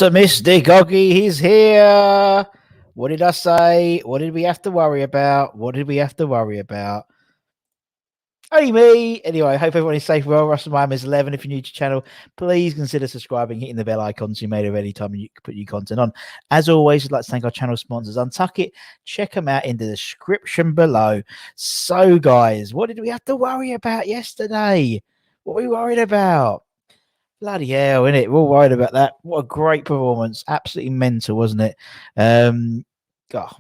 Optimistic Oggy, he's here. What did I say? What did we have to worry about? What did we have to worry about? Only me. Anyway, I hope everyone is safe. Well, Russell Miami is 11. If you're new to the channel, please consider subscribing, hitting the bell icon so you made it any time you put your content on. As always, I'd like to thank our channel sponsors, Untuck It. Check them out in the description below. So, guys, what did we have to worry about yesterday? What were we worried about? Bloody hell, innit? We're all worried about that. What a great performance. Absolutely mental, wasn't it? God,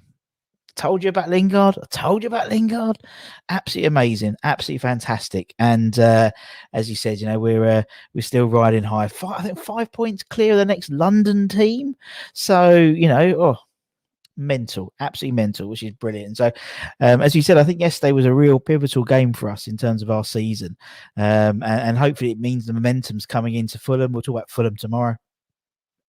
told you about Lingard. I told you about Lingard. Absolutely amazing. Absolutely fantastic. And as you said, we're still riding high. I think 5 points clear of the next London team. So, mental, absolutely mental, which is brilliant. So as you said, I think yesterday was a real pivotal game for us in terms of our season, and hopefully it means the momentum's coming into Fulham. We'll talk about Fulham tomorrow,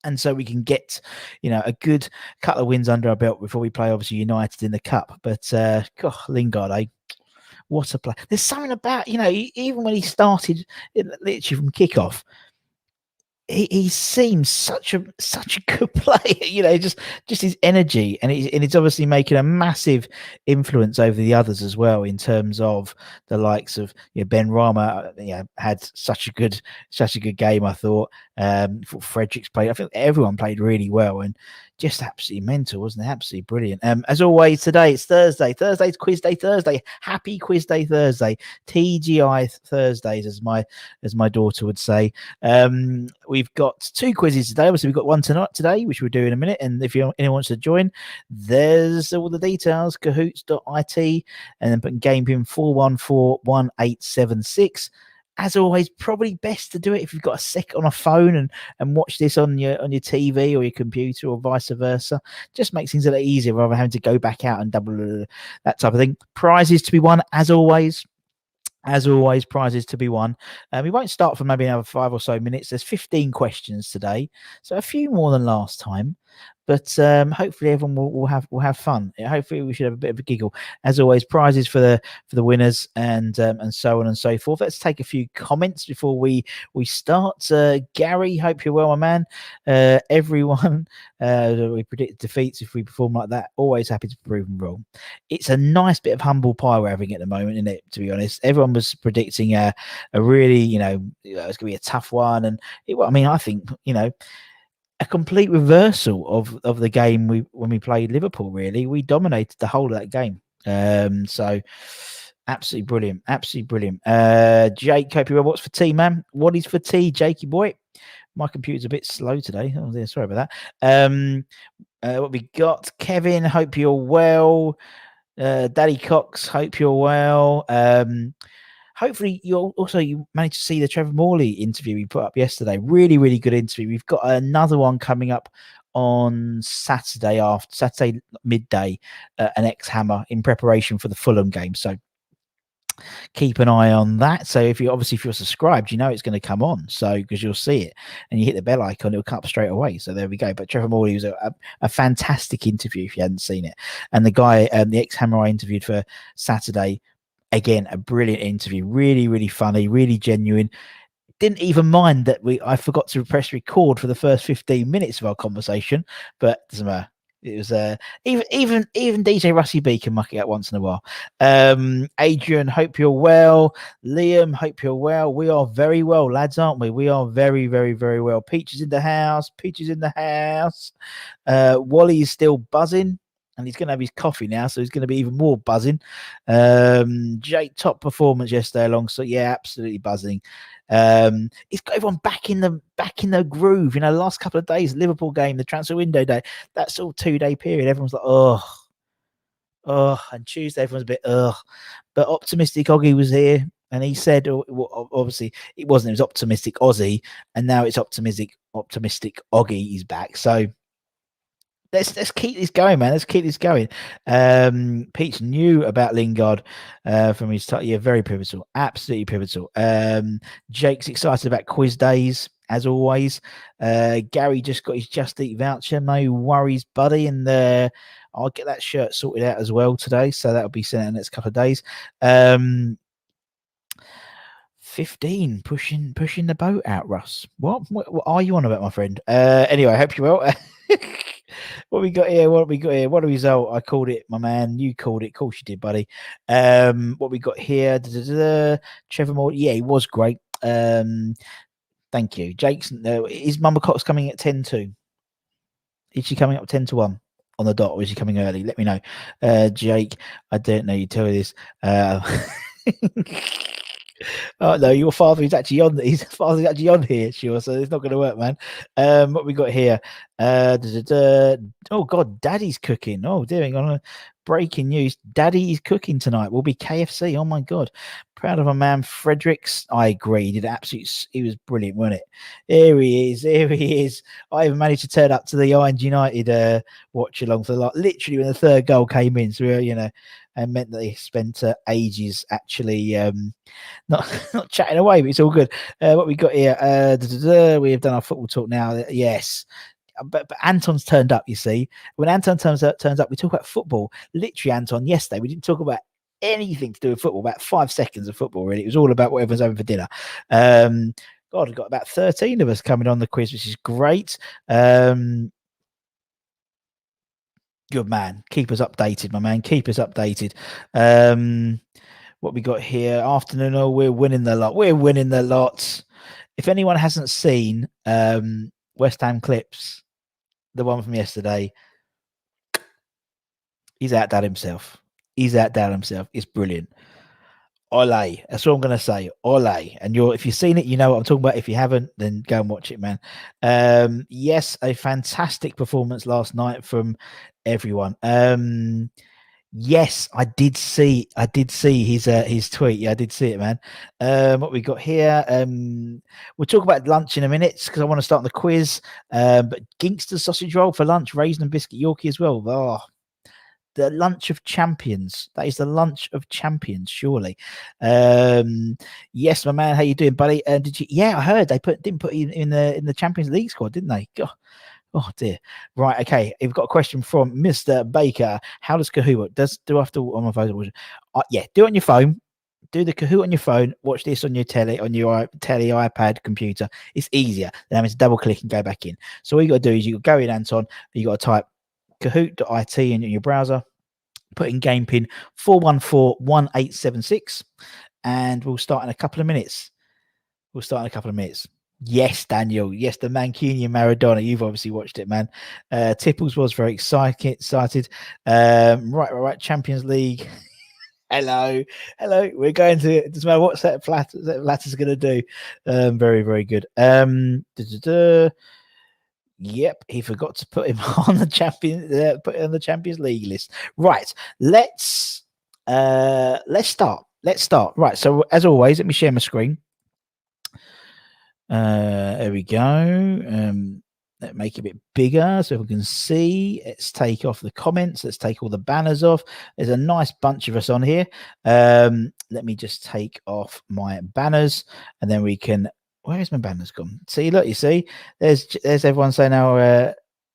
and so we can get a good couple of wins under our belt before we play obviously United in the cup. But God, Lingard, what a play. There's something about even when he started literally from kickoff, he seems such a good player, just his energy, and it's obviously making a massive influence over the others as well, in terms of the likes of Ben Rama. Had such a good game. I thought Fredericks played. I think everyone played really well, and just absolutely mental, wasn't it? Absolutely brilliant. As always, today it's Thursday. Thursday's Quiz Day Thursday. Happy Quiz Day Thursday. TGI Thursdays, as my daughter would say. We've got 2 quizzes today. Obviously, we've got one today, which we'll do in a minute. And if anyone wants to join, there's all the details, kahoots.it, and then put game pin 4141876. As always, probably best to do it if you've got a sec on a phone and watch this on your TV or your computer, or vice versa. Just makes things a lot easier rather than having to go back out and double that type of thing. Prizes to be won, as always. Prizes to be won. We won't start for maybe another 5 or so minutes. There's 15 questions today, so a few more than last time. But hopefully everyone will have fun. Hopefully we should have a bit of a giggle. As always, prizes for the winners, and so on and so forth. Let's take a few comments before we start. Gary, hope you're well, my man. Everyone, we predict defeats if we perform like that. Always happy to prove them wrong. It's a nice bit of humble pie we're having at the moment, isn't it? To be honest, everyone was predicting a really, it's going to be a tough one, and I think a complete reversal of the game when we played Liverpool. Really, we dominated the whole of that game. So absolutely brilliant. Jake, hope you're well. What's for tea, man? What is for tea, Jakey boy? My computer's a bit slow today. Oh, dear, sorry about that. What we got? Kevin, hope you're well. Daddy Cox, hope you're well. Hopefully you managed to see the Trevor Morley interview we put up yesterday. Really, really good interview. We've got another one coming up on Saturday midday, an X-Hammer in preparation for the Fulham game. So keep an eye on that. So if you're subscribed, it's going to come on. So because you'll see it and you hit the bell icon, it'll come up straight away. So there we go. But Trevor Morley was a fantastic interview if you hadn't seen it. And the guy, the X-Hammer I interviewed for Saturday, again, a brilliant interview. Really, really funny, really genuine. Didn't even mind that I forgot to press record for the first 15 minutes of our conversation, but doesn't matter. It was even DJ Rusty B can muck it up once in a while. Adrian, hope you're well. Liam, hope you're well. We are very well, lads, aren't we? We are very, very, very well. Peach is in the house. Wally is still buzzing, and he's going to have his coffee now, so he's going to be even more buzzing. Jake, top performance yesterday alongside, yeah, absolutely buzzing. He's got everyone back in the groove. The last couple of days, Liverpool game, the transfer window day, that sort of 2-day period, everyone's like, and Tuesday everyone's a bit but Optimistic Oggy was here, and he said, obviously it wasn't, it was Optimistic Ozzy, and now it's Optimistic Oggy is back. So let's keep this going, man. Let's keep this going. Peach knew about Lingard from his time. Yeah, very pivotal. Absolutely pivotal. Jake's excited about quiz days, as always. Gary just got his Just Eat voucher. No worries, buddy. And I'll get that shirt sorted out as well today. So that'll be sent out in the next couple of days. 15, pushing the boat out, Russ. What are you on about, my friend? Anyway, I hope you're well. What we got here? What we got here? What a result! I called it, my man. You called it. Of course you did, buddy. What we got here? Trevor Moore. Yeah, he was great. Thank you, Jake's. Is Mumba Cox coming at 10-2? Is she coming up 10-1 on the dot, or is she coming early? Let me know, Jake. I don't know. You tell me this. Oh no, your father is actually on. His father's actually on here, sure. So it's not going to work, man. What we got here? Oh God, Daddy's cooking. Oh dear, hang on. Breaking news: Daddy is cooking tonight. Will be KFC. Oh my God, proud of my man Fredericks. I agree. He did he was brilliant, wasn't it? Here he is. Here he is. I even managed to turn up to the Iron United watch along for literally when the third goal came in. So and meant that he spent ages actually not chatting away, but it's all good. What we got here? We have done our football talk now. Yes. But Anton's turned up, you see. When Anton turns up, we talk about football. Literally, Anton, yesterday, we didn't talk about anything to do with football, about 5 seconds of football, really. It was all about what everyone's having for dinner. God, we've got about 13 of us coming on the quiz, which is great. Good man. Keep us updated, my man. Keep us updated. What we got here? Afternoon. Oh, we're winning the lot. We're winning the lot. If anyone hasn't seen West Ham clips, the one from yesterday, he's outdone himself. It's brilliant. Ole. That's what I'm going to say. Ole. And if you've seen it, you know what I'm talking about. If you haven't, then go and watch it, man. Yes, a fantastic performance last night from everyone. Yes, I did see his tweet. Yeah, I did see it, man. What we got here? We'll talk about lunch in a minute because I want to start the quiz. But Ginkster sausage roll for lunch, raisin and biscuit Yorkie as well. Oh, the lunch of champions. That is the lunch of champions, surely. Yes, my man. How you doing, buddy? Did you? Yeah, I heard they didn't put you in the Champions League squad, didn't they? God. Oh dear. Right. Okay. We've got a question from Mr. Baker. How does Kahoot? Do I have to on my phone? Yeah. Do it on your phone. Do the Kahoot on your phone. Watch this on your telly, iPad, computer. It's easier than having to double click and go back in. So all you got to do is you go in, Anton. You got to type Kahoot.it in your browser. Put in game pin 4141876, and we'll start in a couple of minutes. Yes, Daniel. Yes, the Mancunian Maradona. You've obviously watched it, man. Tipples was very excited. Right. Champions League. Hello. We're going to. It doesn't matter what set Latter's going to do. Very, very good. Yep, he forgot to put him on the Champions League list. Right. Let's start. Right. So as always, let me share my screen. There we go. Let's make it a bit bigger so we can see. Let's take off the comments. Let's take all the banners off. There's a nice bunch of us on here. Let me just take off my banners, and then we can. Where's my banners gone? See, look, you see, there's everyone saying, "Oh,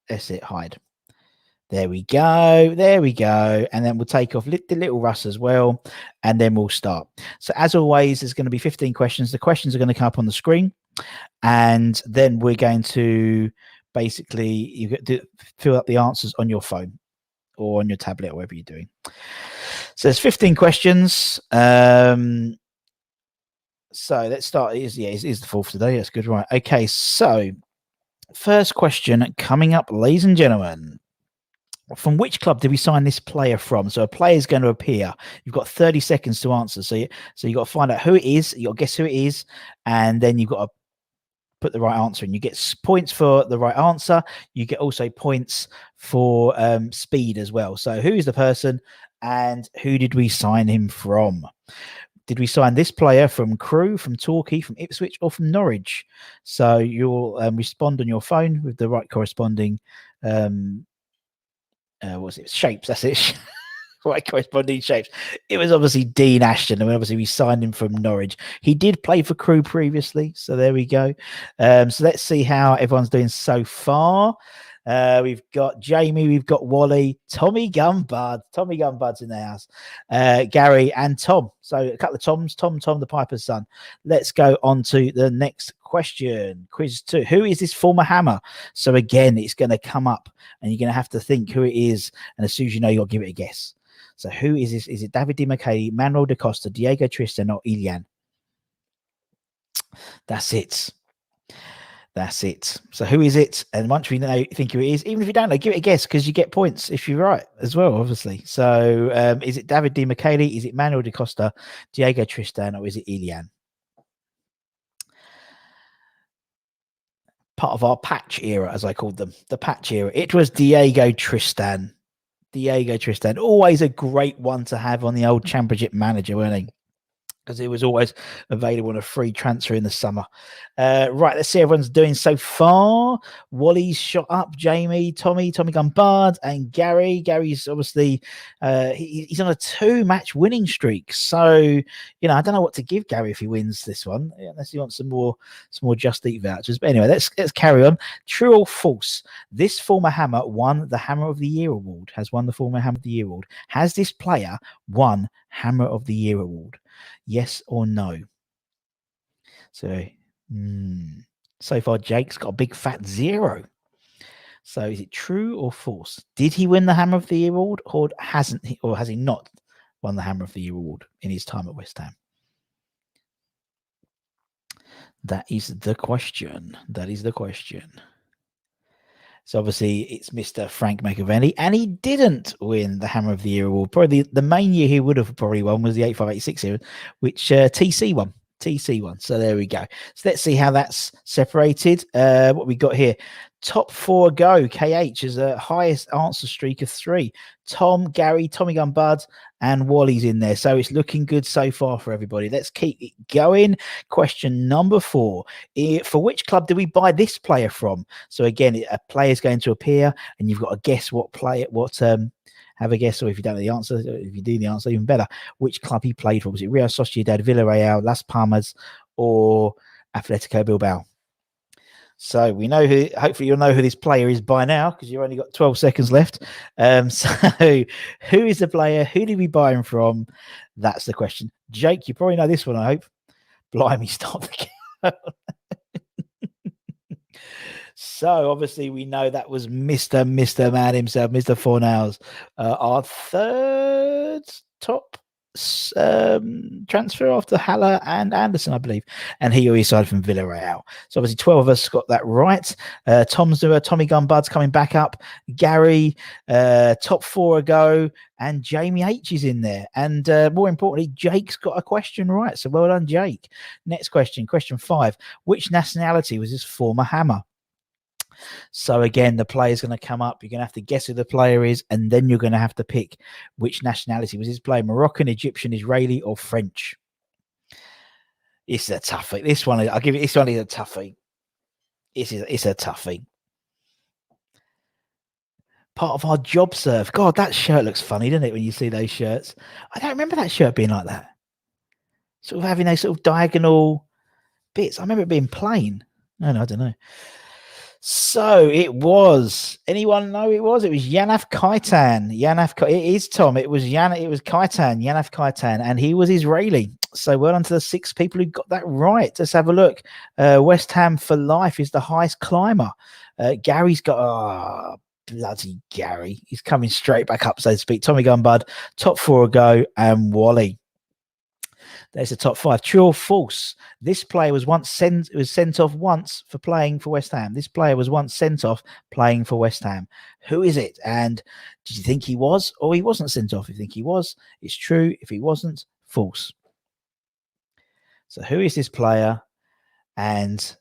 that's it, hide." There we go. And then we'll take off the little Russ as well, and then we'll start. So as always, there's going to be 15 questions. The questions are going to come up on the screen, and then we're going to basically you get to fill up the answers on your phone or on your tablet, or whatever you're doing. So there's 15 questions. So let's start. It is the 4th today. That's good, right? Okay, so first question coming up, ladies and gentlemen. From which club did we sign this player from? So a player is going to appear. You've got 30 seconds to answer. So you've got to find out who it is. You got to guess who it is, and then you've got to put the right answer in. You get points for the right answer. You get also points for speed as well. So who is the person, and who did we sign him from? Did we sign this player from Crewe, from Torquay, from Ipswich, or from Norwich? So you'll respond on your phone with the right corresponding shapes. That's it. Right, corresponding shapes. It was obviously Dean Ashton, and obviously we signed him from Norwich. He did play for Crewe previously, so there we go. So let's see how everyone's doing so far. We've got Jamie, we've got Wally, Tommy Gunbud. Tommy Gunbud's in the house. Gary and Tom. So a couple of Toms. Tom, the Piper's son. Let's go on to the next question. Quiz 2. Who is this former Hammer? So again, it's going to come up and you're going to have to think who it is. And as soon as you know, you'll give it a guess. So who is this? Is it David Dimitri, Manuel da Costa, Diego Tristan, or Ilian? That's it. That's it. So who is it? And once we know, think who it is, even if you don't know, give it a guess because you get points if you're right as well, obviously. So is it David Dimitri? Is it Manuel da Costa, Diego Tristan, or is it Ilian? Part of our patch era, as I called them, the patch era. It was Diego Tristan. Diego Tristan, always a great one to have on the old Championship Manager, weren't he? Because it was always available on a free transfer in the summer. Right, let's see everyone's doing so far. Wally's shot up, Jamie, Tommy Gunbard, and Gary. Gary's obviously he's on a 2-match winning streak. So, you know, I don't know what to give Gary if he wins this one, unless he wants some more Just Eat vouchers. But anyway, let's carry on. True or false? This former Hammer won the Hammer of the Year award. Has won the former Hammer of the Year award. Has this player won Hammer of the Year award? Yes or no? So, so far, Jake's got a big fat 0. So, is it true or false? Did he win the Hammer of the Year award, or hasn't he, or has he not won the Hammer of the Year award in his time at West Ham? That is the question. That is the question. So obviously it's Mr. Frank McAvenny, and he didn't win the Hammer of the Year award. Probably the main year he would have probably won was the 85-86 year, which TC won. So there we go. So let's see how that's separated. What we got here. Top 4 go. KH is a highest answer streak of 3. Tom, Gary, Tommy Gunbud, and Wally's in there. So it's looking good so far for everybody. Let's keep it going. Question number 4. For which club do we buy this player from? So again, a player's going to appear and you've got to guess what player, have a guess, or if you don't know the answer, if you do the answer, even better, which club he played for. Was it Real Sociedad, Villarreal, Las Palmas, or Atletico Bilbao? So we know who, hopefully you'll know who this player is by now because you've only got 12 seconds left. So who is the player? Who did we buy him from? That's the question. Jake, you probably know this one, I hope. Blimey, stop the count. So obviously we know that was Mr. Man himself, Mr. Fornals, our 3rd top transfer after Haller and Anderson, I believe, and he always signed from Villarreal. So obviously 12 of us got that right. Tommy Gunbud's coming back up. Gary, top 4 ago, and Jamie H is in there. And more importantly, Jake's got a question right. So well done, Jake. Next question 5. Which nationality was this former Hammer? So again, the player's going to come up. You're going to have to guess who the player is, and then you're going to have to pick which nationality was his player: Moroccan, Egyptian, Israeli, or French. It's a toughie. This one, I'll give it. This one is a toughie. It's a toughie. Part of our job serve. God, that shirt looks funny, doesn't it? When you see those shirts, I don't remember that shirt being like that. Sort of having those sort of diagonal bits. I remember it being plain. No, I don't know. So it was. Anyone know it was? It was Yanaf Kaitan. It is Tom. It was Kaitan. Yanaf Kaitan, and he was Israeli. So well done to the 6 people who got that right. Let's have a look. West Ham for life is the highest climber. Gary's got bloody Gary. He's coming straight back up, so to speak. Tommy Gunbud, top 4 ago, and Wally. There's the top 5. True or false? This player was sent off once for playing for West Ham. This player was once sent off playing for West Ham. Who is it? And did you think he was, or he wasn't sent off? If you think he was, it's true. If he wasn't, false. So who is this player? And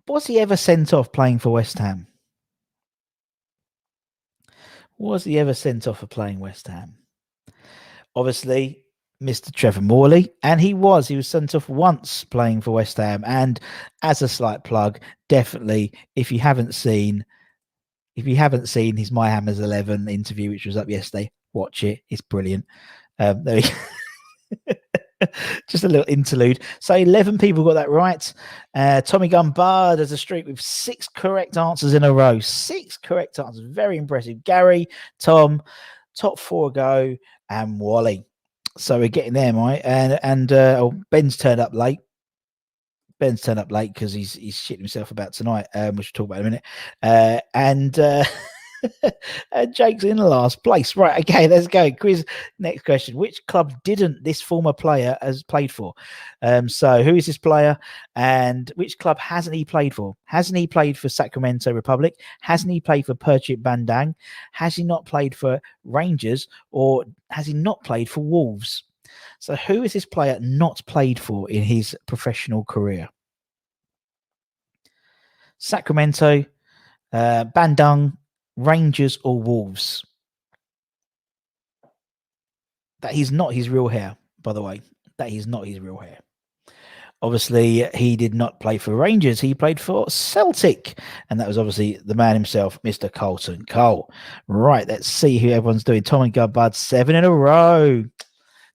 was he ever sent off playing for West Ham? Was he ever sent off for playing West Ham? Obviously, Mr. Trevor Morley, and he was sent off once playing for West Ham. And as a slight plug, definitely, if you haven't seen his My Hammers 11 interview, which was up yesterday, watch it. It's brilliant. There we go. Just a little interlude. So 11 people got that right. Tommy Gumbard has a streak with 6 correct answers in a row. 6 correct answers. Very impressive. Gary, Tom, top 4 go, and Wally. So we're getting there, mate. And Ben's turned up late. Ben's turned up late because he's shitting himself about tonight, which we'll talk about in a minute. And Jake's in the last place. Right, okay, let's go. Quiz. Next question. Which club didn't this former player has played for? So who is this player and which club hasn't he played for? Hasn't he played for Sacramento Republic? Hasn't he played for Perchit Bandang? Has he not played for Rangers? Or has he not played for Wolves? So who is this player not played for in his professional career? Sacramento, Bandung, Rangers, or Wolves? That is not his real hair, by the way. That is not his real hair. Obviously, he did not play for Rangers. He played for Celtic. And that was obviously the man himself, Mr. Carlton Cole. Right, let's see who everyone's doing. Tommy Gumbard, 7 in a row.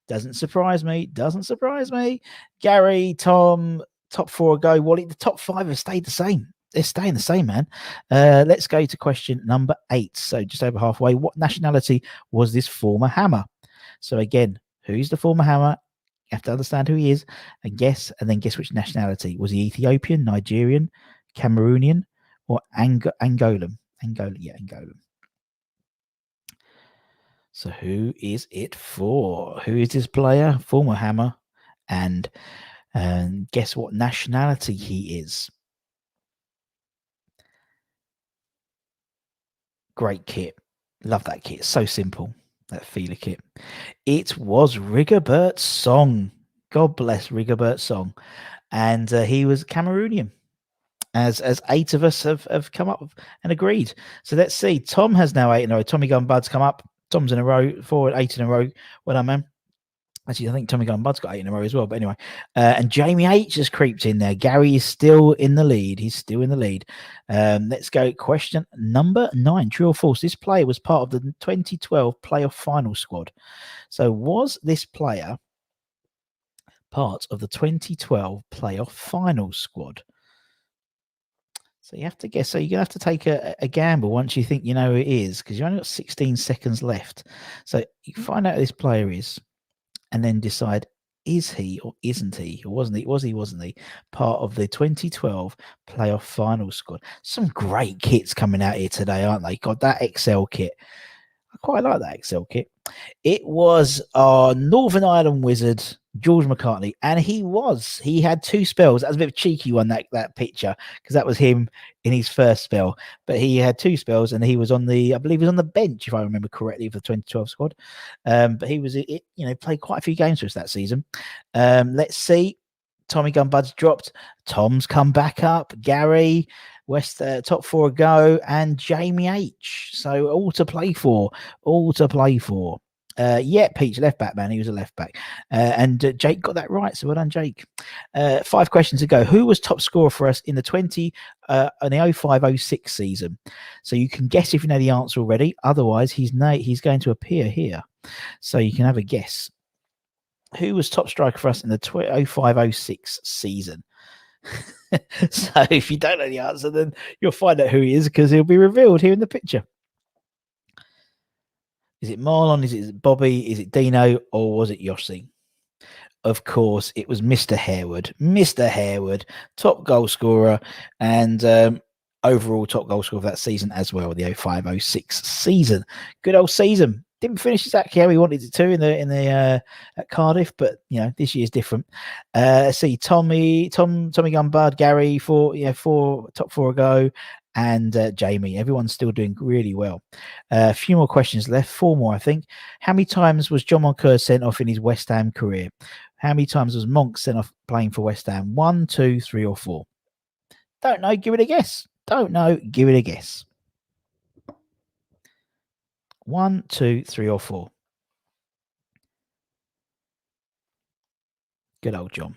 Doesn't surprise me. Doesn't surprise me. Gary, Tom, top 4 go. Wally, the top 5 have stayed the same. They're staying the same, man. Let's go to question number 8. So just over halfway. What nationality was this former Hammer? So again, who's the former Hammer? You have to understand who he is and then guess which nationality. Was he Ethiopian, Nigerian, Cameroonian, or Angolan? Angolan. So who is it for? Who is this player? Former Hammer. And guess what nationality he is? Great kit. Love that kit. So simple. That feeler kit. It was Rigobert Song. God bless Rigobert Song. And he was Cameroonian. As 8 of us have come up and agreed. So let's see. Tom has now 8 in a row. Tommy Gumbud's come up. Tom's in a row. 8 in a row. Well done, man. Actually, I think Tommy Gumbud's got 8 in a row as well. But anyway, and Jamie H has creeped in there. Gary is still in the lead. He's still in the lead. Let's go. Question number 9. True or false? This player was part of the 2012 playoff final squad. So was this player part of the 2012 playoff final squad? So you have to guess. So you're going to have to take a gamble once you think you know who it is, because you only got 16 seconds left. So you find out who this player is and then decide, is he or isn't he? Or wasn't he? Wasn't he part of the 2012 playoff final squad? Some great kits coming out here today, aren't they? Got that XL kit. I quite like that XL kit. It was our Northern Ireland wizard, George McCartney, and he had 2 spells. That was a bit of a cheeky one, that picture, because that was him in his first spell. But he had 2 spells, and he was on the, I believe he was on the bench, if I remember correctly, for the 2012 squad. But he was, played quite a few games for us that season. Let's see. Tommy Gumbud's dropped. Tom's come back up. Gary, West, top 4 go, and Jamie H. So all to play for. Peach, left back, man. He was a left back. And Jake got that right. So well done, Jake. 5 questions to go. Who was top scorer for us in the 05-06 season? So you can guess if you know the answer already. Otherwise, he's going to appear here. So you can have a guess. Who was top striker for us in the 05-06 season? So if you don't know the answer, then you'll find out who he is, because he'll be revealed here in the picture. Is it Marlon? Is it Bobby? Is it Dino? Or was it Yossi? Of course, it was Mr. Harewood. Mr. Harewood, top goal scorer and overall top goal scorer of that season as well, the 05-06 season. Good old season. Didn't finish exactly how we wanted it to in the at Cardiff, but this year's different. Let's see, Tommy Gumbard, Gary, 4 top 4 ago, and Jamie. Everyone's still doing really well. A few more questions left, 4 more, I think. How many times was John Moncur sent off in his West Ham career? How many times was Monk sent off playing for West Ham? 1, 2, 3, or 4? Don't know. Give it a guess. Don't know. Give it a guess. 1, 2, 3, or 4. Good old John.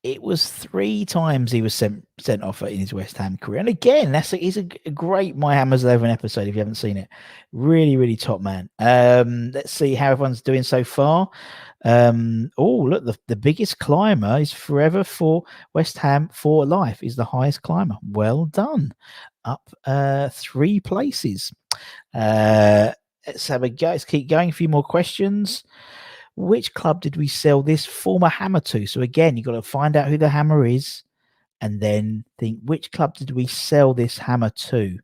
It was 3 times he was sent off in his West Ham career. And again, he's a great My Hammers 11 episode if you haven't seen it. Really, really top man. Let's see how everyone's doing so far. Look, the biggest climber is forever for West Ham for life is the highest climber. Well done. Up 3 places. Let's have a go. Let's keep going. A few more questions. Which club did we sell this former hammer to? So again, you've got to find out who the hammer is and then think, which club did we sell this hammer to?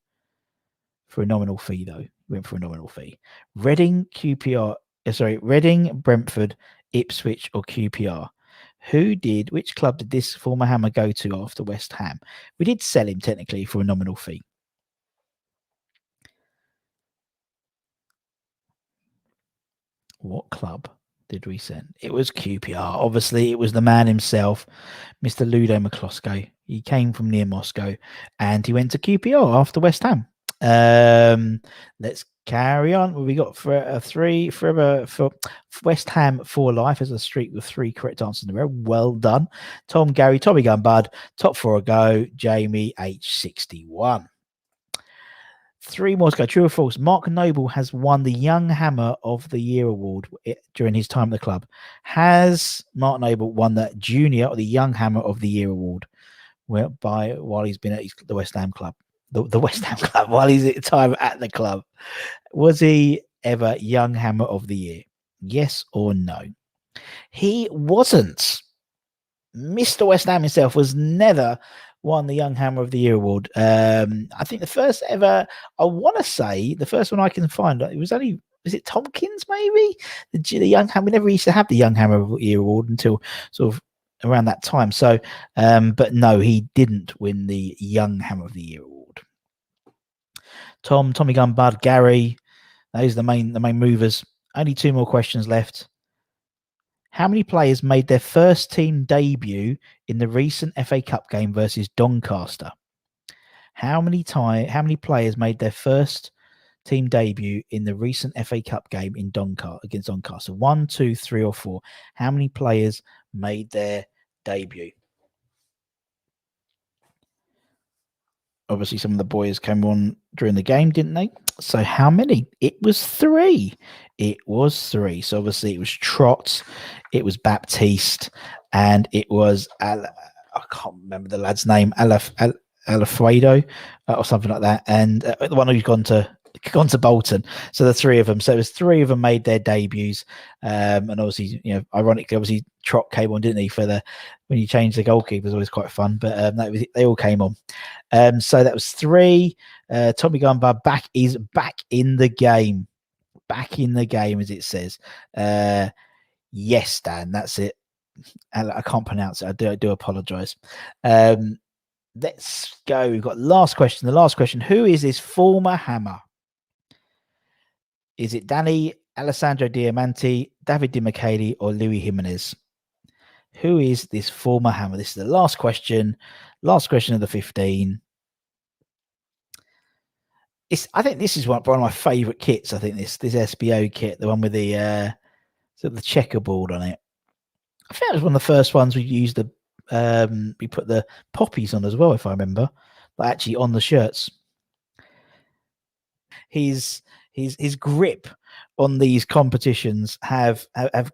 For a nominal fee, though. Went for a nominal fee. Reading, Brentford, Ipswich, or QPR. Which club did this former hammer go to after West Ham? We did sell him technically for a nominal fee. What club did we send? It was QPR. Obviously, it was the man himself, Mr. Ludo McCloskey. He came from near Moscow and he went to QPR after West Ham. Let's carry on. What we got for West Ham for life as a streak with 3 correct answers in a row. Well done. Tom, Gary, Tommy Gunbud, top 4 a go. Jamie, H61. 3 more to go. True or false? Mark Noble has won the Young Hammer of the Year award during his time at the club. Has Mark Noble won the Junior or the Young Hammer of the Year award while he's been at the West Ham club? The West Ham club while he's at time at the club. Was he ever Young Hammer of the Year? Yes or no? He wasn't. Mr. West Ham himself was never won the Young Hammer of the Year award. I think the first ever, I want to say, the first one I can find, was it Tompkins maybe? The Young Hammer, we never used to have the Young Hammer of the Year award until sort of around that time. So, but no, he didn't win the Young Hammer of the Year award. Tommy Gunn, Bud, Gary, those are the main movers. Only 2 more questions left. How many players made their first team debut in the recent FA Cup game versus Doncaster? How many players made their first team debut in the recent FA Cup game in against Doncaster? 1, 2, 3, or 4. How many players made their debut? Obviously, some of the boys came on during the game, didn't they? So how many? It was 3. It was 3. So obviously it was Trott, it was Baptiste, and it was, I can't remember the lad's name, Alfredo or something like that. And the one who's gone to Bolton. So the 3 of them. So it was 3 of them made their debuts. And obviously, ironically, obviously Trott came on, didn't he, when you changed the goalkeeper. It was always quite fun. But they all came on. So that was 3. Tommy Gunbar is back in the game. Back in the game, as it says. Yes, Dan, that's it. I can't pronounce it. I do apologise. Let's go. We've got last question. The last question. Who is this former hammer? Is it Danny, Alessandro Diamante, David Di Michele, or Louis Jimenez? Who is this former hammer? This is the last question. Last question of the 15. I think this is one of my favourite kits. I think this SBO kit, the one with the checkerboard on it. I think it was one of the first ones we used. We put the poppies on as well, if I remember, but actually on the shirts. His grip on these competitions have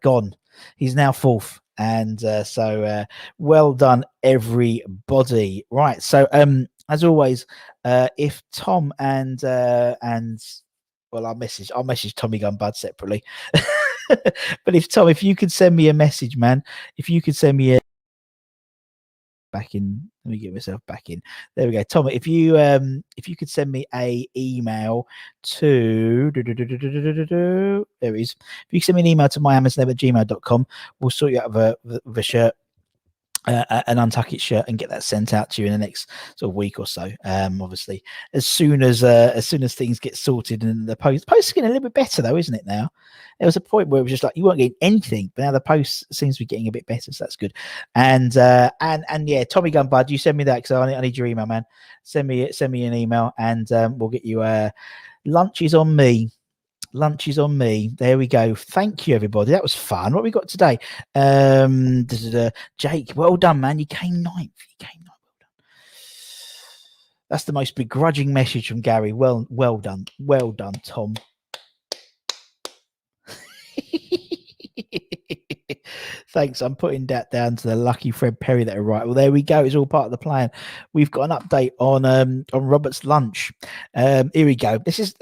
gone. He's now 4th, and so well done, everybody. Right, so as always, if Tom and I'll message Tommy Gunbud separately. But if you could send me a message, man, if you could send me back in, let me get myself back in. There we go, Tom. If you could send me a email to there it is. If you can send me an email to myamazon@gmail.com, we'll sort you out with a shirt. An Untuck It shirt and get that sent out to you in the next sort of week or so. Obviously, as soon as things get sorted, and the post is getting a little bit better though, isn't it? Now there was a point where it was just like you weren't getting anything, but now the post seems to be getting a bit better, so that's good. And yeah, Tommy Gunbud, you send me that because I need your email, man. Send me an email, and we'll get you lunch is on me. Lunch is on me. There we go. Thank you, everybody. That was fun. What we got today? Jake, well done, man. You came ninth. Well done. That's the most begrudging message from Gary. Well done. Well done, Tom. Thanks. I'm putting that down to the lucky Fred Perry that are right. Well, there we go. It's all part of the plan. We've got an update on Robert's lunch. Here we go. This is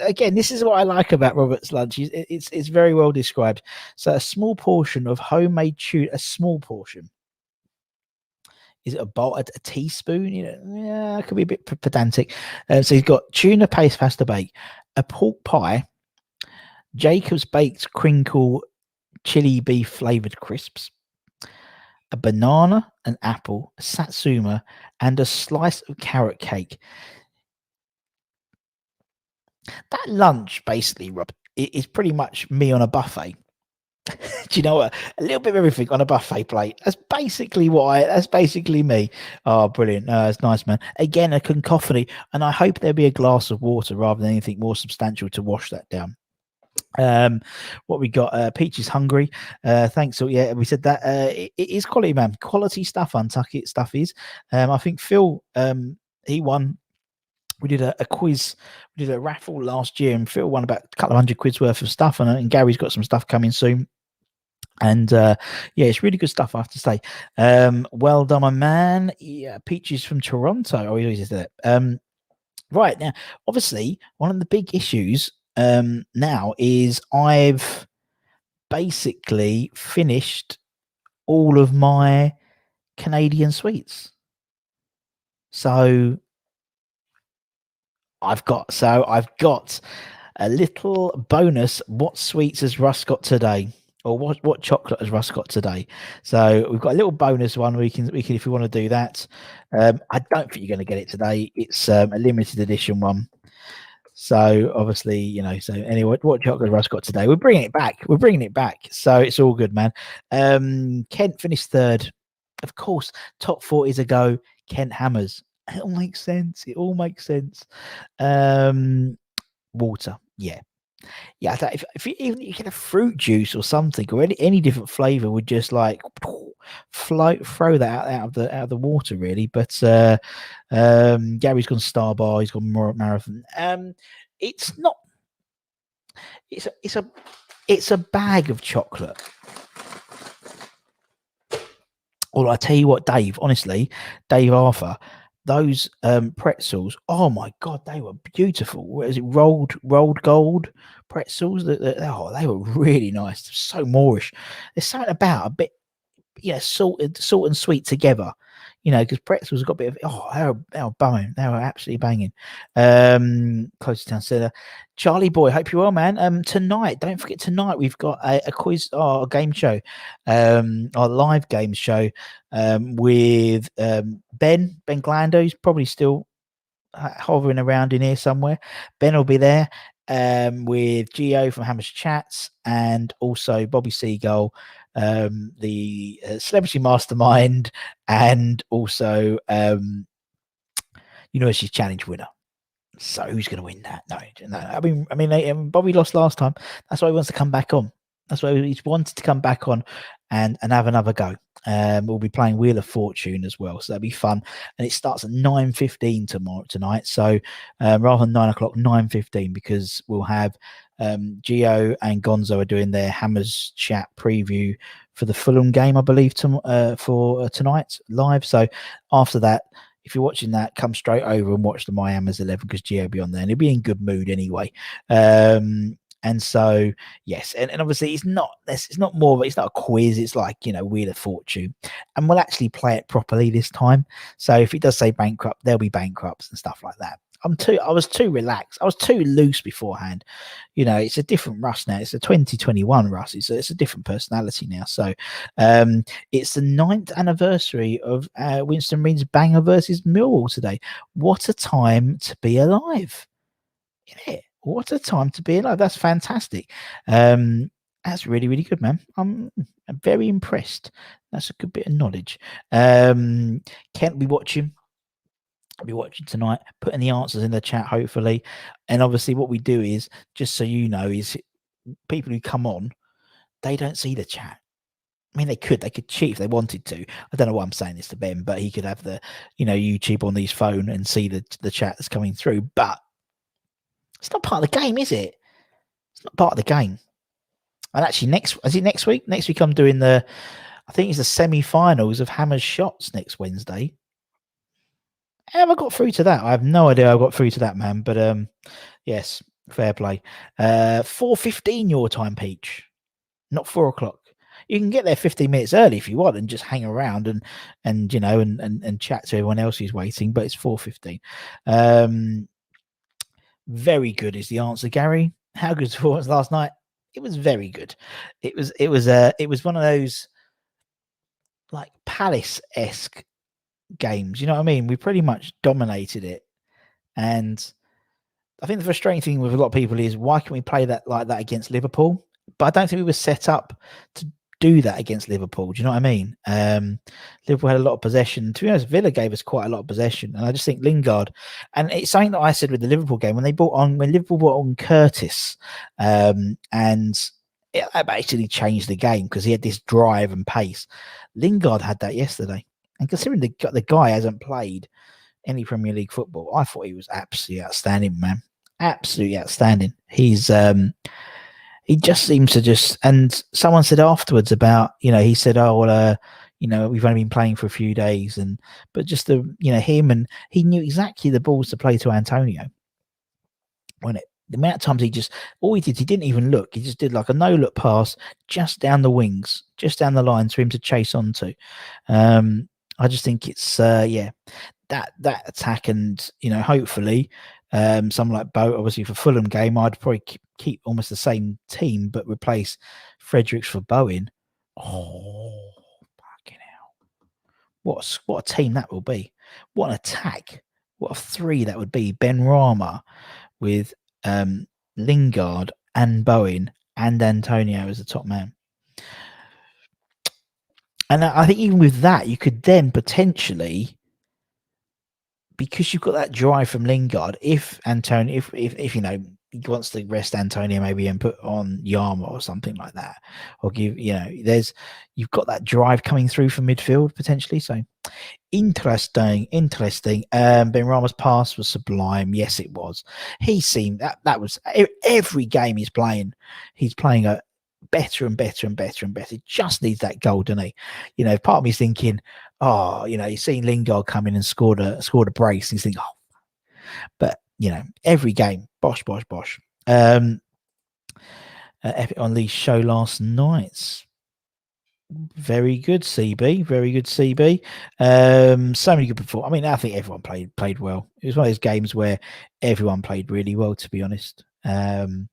what I like about Robert's lunch. It's very well described. So a small portion of homemade tuna. A small portion. Is it a bowl, a teaspoon? Yeah, it could be a bit pedantic. So he's got tuna paste pasta bake, a pork pie, Jacob's baked crinkle chili beef flavored crisps, a banana, an apple, a satsuma, and a slice of carrot cake. That lunch, basically, Rob, is pretty much me on a buffet. Do you know what? A little bit of everything on a buffet plate. That's basically that's basically me. Oh, brilliant. It's nice, man. Again, a cacophony, and I hope there'll be a glass of water rather than anything more substantial to wash that down. What we got? Peach is hungry. Thanks. So yeah, we said that it is quality, man. Quality stuff. Untuckit stuff is. I think Phil he won. We did a quiz. We did a raffle last year, and Phil won about a couple of £100 worth of stuff, and Gary's got some stuff coming soon. And yeah, it's really good stuff, I have to say. Well done, my man. Yeah, Peaches from Toronto. Oh, he always did that. Right now, obviously, one of the big issues now is I've basically finished all of my Canadian sweets. So I've got a little bonus. What sweets has Russ got today? Or what chocolate has Russ got today? So we've got a little bonus one. We can if we want to do that. I don't think you're going to get it today. It's a limited edition one. So obviously, so anyway, what chocolate Russ got today? We're bringing it back. So it's all good, man. Kent finished third. Of course, top 4 is a go. Kent Hammers. It all makes sense. Water. Yeah. If you get a fruit juice or something or any different flavor would just like throw that out of the water, really. But Gary's gone Star Bar. He's gone Marathon. It's not. It's a bag of chocolate. Well, I tell you what, Dave. Honestly, Dave Arthur. Those pretzels, oh my god, they were beautiful. What is it, rolled gold pretzels? They were really nice. So Moorish. There's something about a bit, salt and sweet together. Because pretzels got a bit of they were banging. They were absolutely banging. Close to town centre. Charlie boy, hope you're well, man. Tonight, don't forget, tonight we've got a quiz or a game show, our live game show with Ben Glando. He's probably still hovering around in here somewhere. Ben will be there with Gio from Hammers Chats and also Bobby Seagull, the celebrity mastermind, and also University Challenge winner. So who's going to win that? No. I mean, Bobby lost last time. That's why he wants to come back on. That's why he's wanted to come back on and have another go. We'll be playing Wheel of Fortune as well, so that'll be fun. And it starts at 9:15 tonight. So rather than 9 o'clock, 9:15, because we'll have Gio and Gonzo are doing their Hammers Chat preview for the Fulham game, I believe, for tonight live. So after that, if you're watching that, come straight over and watch the My Hammers 11 because Gio will be on there and he'll be in good mood anyway. And so, yes, and obviously it's not a quiz. It's like, Wheel of Fortune, and we'll actually play it properly this time. So if it does say bankrupt, there'll be bankrupts and stuff like that. I was too relaxed. I was too loose beforehand. It's a different Russ now. It's a 2021 Russ. It's a different personality now. So it's the 9th anniversary of Winston Reid's banger versus Millwall today. What a time to be alive. Yeah. What a time to be alive. That's fantastic. That's really, really good, man. I'm very impressed. That's a good bit of knowledge. Kent will be watching. I'll be watching tonight, putting the answers in the chat, hopefully. And obviously what we do is, just so you know, is people who come on, they don't see the chat. I mean, they could cheat if they wanted to. I don't know why I'm saying this to Ben, but he could have the, YouTube on his phone and see the chat that's coming through. But it's not part of the game, is it? It's not part of the game. And actually, next week? Next week, I'm doing I think it's the semi-finals of Hammer's Shots next Wednesday. How have I got through to that? I have no idea how I got through to that, man. But yes, fair play. 4:15 your time, Peach, not 4 o'clock. You can get there 15 minutes early if you want and just hang around and chat to everyone else who's waiting. But it's 4:15. Very good is the answer, Gary. How good was last night? It was very good. It was one of those like Palace-esque games. You know what I mean? We pretty much dominated it. And I think the frustrating thing with a lot of people is, why can we play that like that against Liverpool? But I don't think we were set up to do that against Liverpool. Do you know what I mean? Liverpool had a lot of possession. To be honest, Villa gave us quite a lot of possession. And I just think Lingard, and it's something that I said with the Liverpool game, when Liverpool brought on Curtis, and it basically changed the game because he had this drive and pace. Lingard had that yesterday. And considering the guy hasn't played any Premier League football, I thought he was absolutely outstanding, man. Absolutely outstanding. He's he just seems to and someone said afterwards about, he said, oh, well, we've only been playing for a few days, but just him, and he knew exactly the balls to play to Antonio. The amount of times he didn't even look. He just did like a no-look pass just down the wings, just down the line for him to chase onto. I just think it's, that attack, and, hopefully someone like Bo, obviously for Fulham game, I'd probably keep almost the same team, but replace Fredericks for Bowen. Oh, fucking hell. What a team that will be. What an attack. What a three that would be. Benrahma with Lingard and Bowen and Antonio as the top man. And I think even with that, you could then potentially, because you've got that drive from Lingard, if Antonio, if he wants to rest Antonio maybe and put on Yarmo or something like that, or give, you've got that drive coming through from midfield potentially. So interesting. Benrahma's pass was sublime. Yes, it was. He seemed that was every game he's playing a better and better and better and better. He just needs that goal, doesn't he? Part of me's thinking, you've seen Lingard come in and scored a brace, and he's thinking, but every game, bosh. Epic on Lee's show last night. Very good, CB. Very good, CB. So many good performances. I mean, I think everyone played well. It was one of those games where everyone played really well, to be honest. And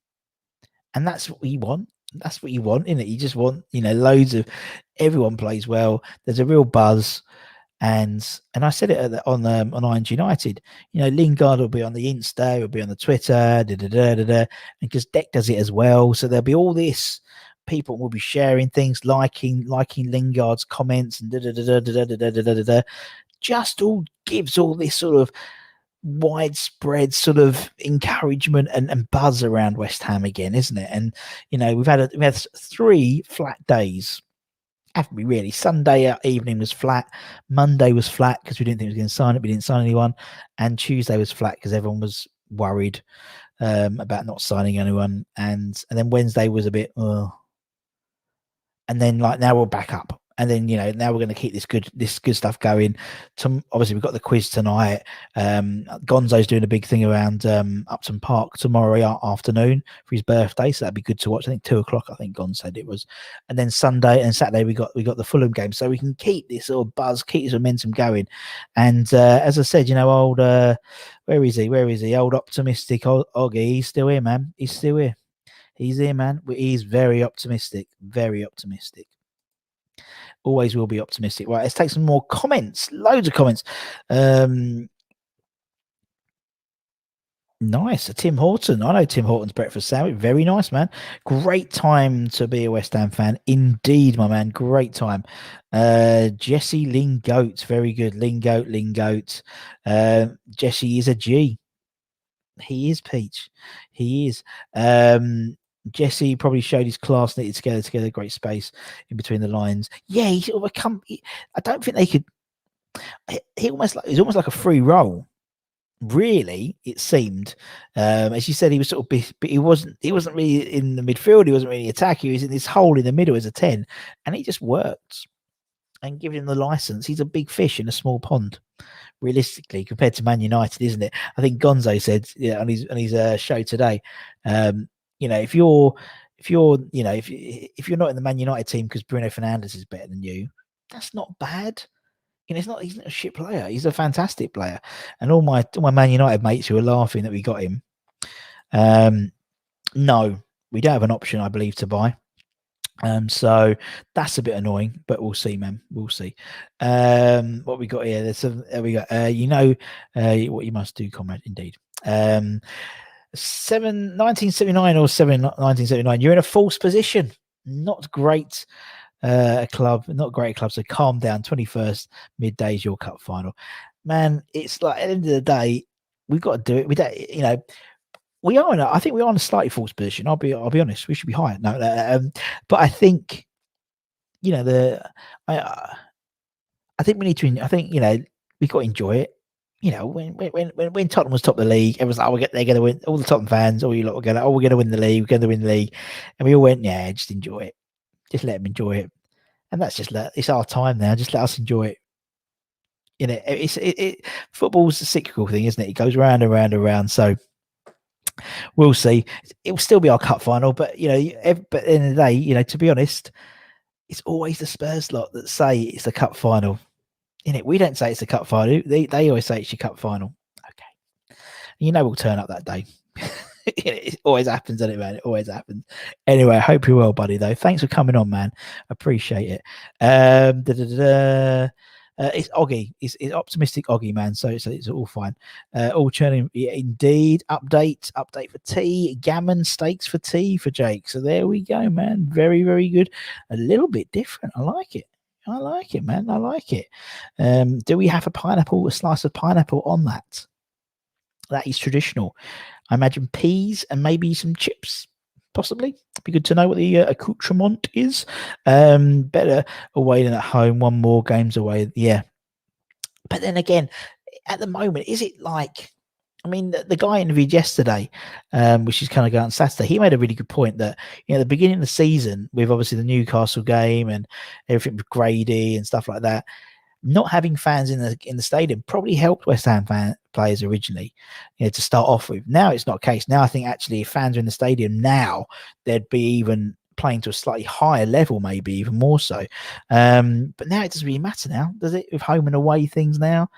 that's what you want. That's what you want, isn't it? You just want, loads of everyone plays well. There's a real buzz. And I said it on Irons United, Lingard will be on the Insta, will be on the Twitter, and because Deck does it as well. So there'll be all this. People will be sharing things, liking Lingard's comments, and just all gives all this sort of widespread sort of encouragement and buzz around West Ham again, isn't it? And we've had 3 flat days. Haven't we really? Sunday evening was flat. Monday was flat because we didn't think we was going to sign it. We didn't sign anyone. And Tuesday was flat because everyone was worried about not signing anyone. And then Wednesday was a bit, and then now we're back up. And then, now we're going to keep this good stuff going. Obviously, we've got the quiz tonight. Gonzo's doing a big thing around Upton Park tomorrow afternoon for his birthday, so that'd be good to watch. I think 2 o'clock. I think Gon said it was. And then Sunday and Saturday we got the Fulham game, so we can keep this sort of buzz, keep this momentum going. And as I said, old where is he? Old optimistic Oggy. He's still here, man. He's still here. He's here, man. He's very optimistic. Very optimistic. Always will be optimistic. Right, let's take some more comments. Loads of comments. Nice. Tim Horton. I know Tim Horton's breakfast sandwich. Very nice, man. Great time to be a West Ham fan. Indeed, my man. Great time. Jesse Lingoat. Very good. Lingoat. Jesse is a G. He is, Peach. He is. Jesse probably showed his class, knitted together, great space in between the lines. Yeah, he sort of I don't think they could. He's almost like a free role. Really, it seemed, as you said, he was sort of, but he wasn't really in the midfield. He wasn't really attacking. He was in this hole in the middle as a 10, and he just worked. And give him the license. He's a big fish in a small pond, realistically, compared to Man United, isn't it? I think Gonzo said on his show today, if you're if you're not in the Man United team because Bruno Fernandes is better than you, that's not bad. He's not a shit player. He's a fantastic player. And all my Man United mates who are laughing that we got him. No, we don't have an option, I believe, to buy. So that's a bit annoying, but we'll see, man. We'll see. What we got here? There we go. What you must do, comrade. Indeed. 1979 or 1979. You're in a false position. Not great. Club, not great club. So calm down. 21st midday is your cup final, man. It's like at the end of the day, we've got to do it. We don't, we are I think we are in a slightly false position. I'll be honest. We should be higher. No, but I think I think we need to. I think we've got to enjoy it. When Tottenham was top of the league, everyone's like, they're going to win. All the Tottenham fans, all you lot were going, we're going to win the league. We're going to win the league, and we all went, yeah, just enjoy it. Just let them enjoy it, and that's it's our time now. Just let us enjoy it. Football's a cyclical thing, isn't it? It goes round and round and round. So we'll see. It will still be our cup final, but but at the end of the day, to be honest, it's always the Spurs lot that say it's the cup final. We don't say it's the cup final. They always say it's your cup final. Okay, we'll turn up that day. It always happens, doesn't it, man? It always happens. Anyway, I hope you're well, buddy, though. Thanks for coming on, man. Appreciate it. It's Oggy. It's optimistic Oggy, man. So it's all fine. All churning. Yeah, indeed. Update for tea. Gammon steaks for tea for Jake. So there we go, man. Very, very good. A little bit different. I like it. Man. I like it. Do we have a slice of pineapple on that? That is traditional. I imagine peas and maybe some chips, possibly. It'd be good to know what the accoutrement is. Better away than at home. One more games away. Yeah. But then again, at the moment, is it like... I mean, the guy interviewed yesterday, which is kind of going on Saturday, he made a really good point that, the beginning of the season, with obviously the Newcastle game and everything with Grady and stuff like that, not having fans in the stadium probably helped West Ham players originally, to start off with. Now it's not the case. Now I think actually if fans are in the stadium now, they'd be even playing to a slightly higher level, maybe even more so. But now it doesn't really matter now, does it? With home and away things now,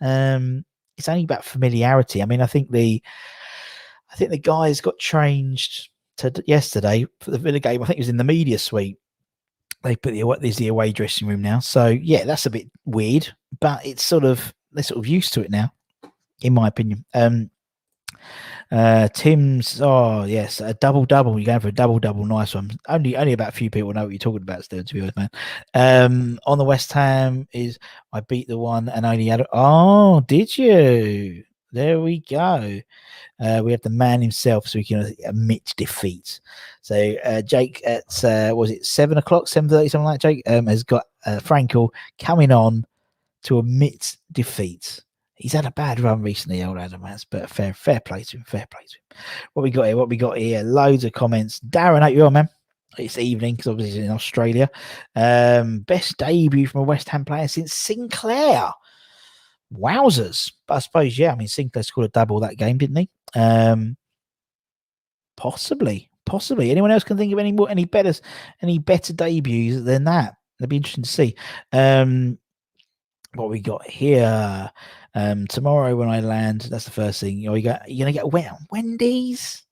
it's only about familiarity. I mean, I think the guys got changed yesterday for the Villa game. I think it was in the media suite. They put there's the away dressing room now. So yeah, that's a bit weird, but they're sort of used to it now, in my opinion. Tim's, oh yes, a double. You're going for a double, nice one. Only about a few people know what you're talking about still, to be honest, man. On the West Ham is I beat the one and only had. Oh, did you? There we go. We have the man himself, so we can admit defeat. So Jake at was it 7 o'clock, 7:30, something like that, Jake has got Frankel coming on to admit defeat. He's had a bad run recently, old Adam has, but fair play to him. What we got here? Loads of comments. Darren, how you on, man? It's evening because obviously he's in Australia. Best debut from a West Ham player since Sinclair. Wowzers. But I suppose, yeah, I mean, Sinclair scored a double that game, didn't he? Possibly. Anyone else can think of any better debuts than that? It'd be interesting to see. What we got here? Tomorrow when I land, that's the first thing. You're gonna get Wendy's.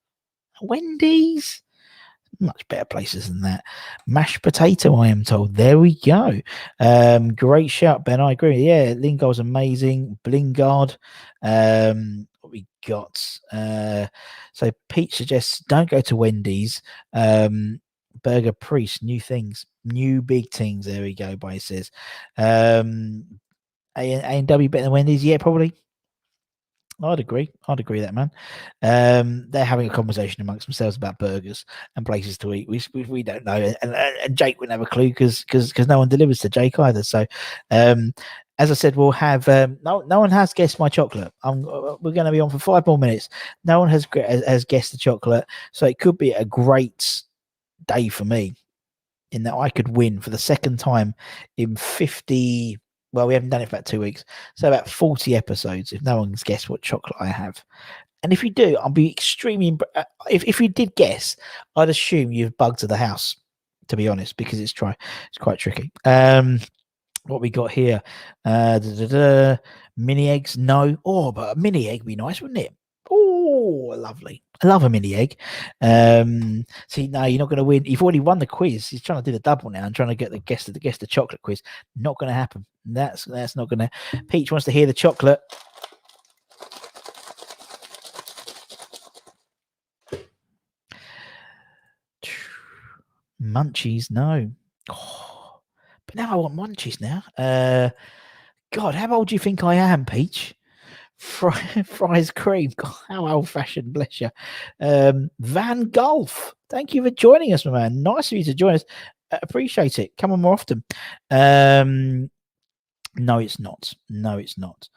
Much better places than that. Mashed potato, I am told. There we go. Great shout, Ben. I agree. Yeah, Lingard's amazing. Blingard. What we got? So Pete suggests don't go to Wendy's. Burger Priest, new big things. There we go. By says. A&W better than Wendy's? Yeah, probably. I'd agree. I'd agree that, man. They're having a conversation amongst themselves about burgers and places to eat. We don't know, and Jake wouldn't have a clue because no one delivers to Jake either. So, as I said, we'll have no one has guessed my chocolate. We're going to be on for 5 more minutes. No one has guessed the chocolate, so it could be a great day for me in that I could win for the second time in 50. Well, we haven't done it for about 2 weeks, so about 40 episodes. If no one's guessed what chocolate I have, and if you do, I'll be extremely. If you did guess, I'd assume you've bugged to the house. To be honest, because it's quite tricky. What we got here? Mini eggs? No. Oh, but a mini egg would be nice, wouldn't it? Oh, lovely. I love a mini egg. See, no, you're not going to win. You've already won the quiz. He's trying to do the double now and trying to get the guess the chocolate quiz. Not going to happen. That's not going to. Peach wants to hear the chocolate. Munchies, no. Oh, but now I want munchies now. God, how old do you think I am, Peach? Fries cream. God, how old fashioned, bless you. Van Golf, thank you for joining us, my man. Nice of you to join us. Appreciate it. Come on more often. No, it's not. No, it's not.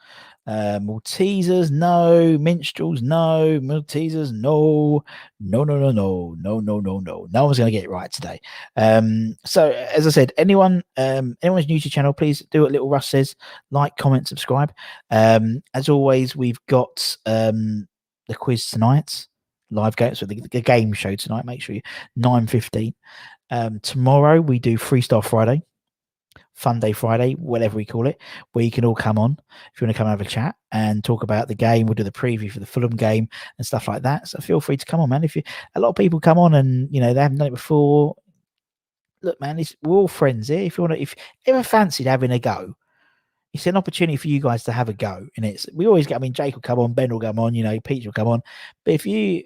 Maltesers, no. Minstrels, no. Maltesers, no. No. No one's going to get it right today. So, as I said, anyone's new to the channel, please do what Little Russ says. Like, comment, subscribe. As always, we've got the quiz tonight. Live game, so the game show tonight. Make sure you 9:15. Tomorrow we do Freestyle Friday. Fun Day Friday, whatever we call it, where you can all come on if you want to come and have a chat and talk about the game. We'll do the preview for the Fulham game and stuff like that. So feel free to come on, man. A lot of people come on and they haven't done it before. Look, man, we're all friends here. If you ever fancied having a go, it's an opportunity for you guys to have a go. And we always get. I mean, Jake will come on, Ben will come on, Peach will come on. But if you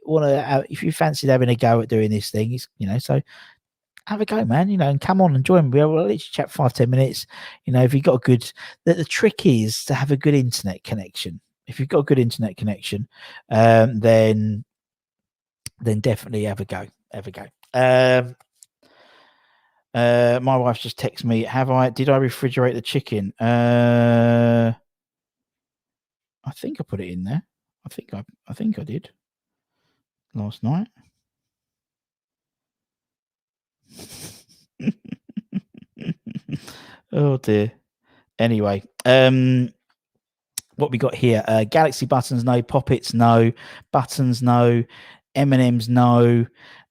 fancied having a go at doing this thing, so have a go, man, and come on and join me. We'll literally chat 5-10 minutes. If you've got a good, the trick is to have a good internet connection. If you've got a good internet connection, then definitely have a go. My wife just texted me. Did I refrigerate the chicken? I think I put it in there. I think I did last night. Oh dear. Anyway, what we got here? Galaxy buttons, no. Poppets, no. Buttons, no. M&Ms, no.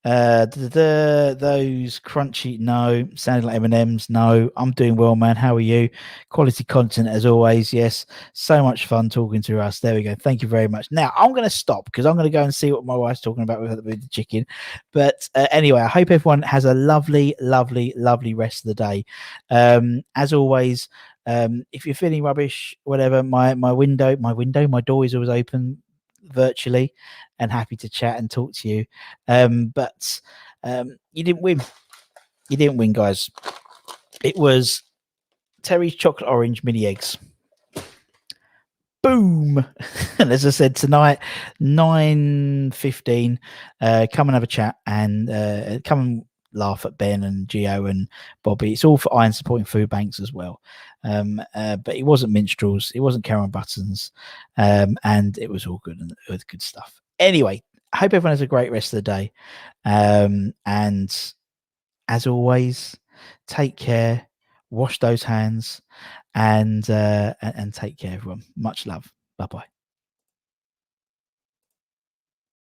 Those crunchy, no. Sounding like M&Ms, no. I'm doing well, man. How are you? Quality content as always. Yes, so much fun talking to us. There we go. Thank you very much. Now I'm going to stop because I'm going to go and see what my wife's talking about with the chicken. But anyway, I hope everyone has a lovely rest of the day. As always, if you're feeling rubbish, whatever, my door is always open virtually and happy to chat and talk to you. But you didn't win, guys. It was Terry's chocolate orange mini eggs. Boom. And as I said, tonight 9:15, come and have a chat and come and laugh at Ben and Gio and Bobby. It's all for Iron Supporting Food Banks as well. But it wasn't minstrels, it wasn't Karen Buttons, and it was all good and it was good stuff. Anyway, I hope everyone has a great rest of the day. And as always, take care, wash those hands, and take care, everyone. Much love. Bye-bye.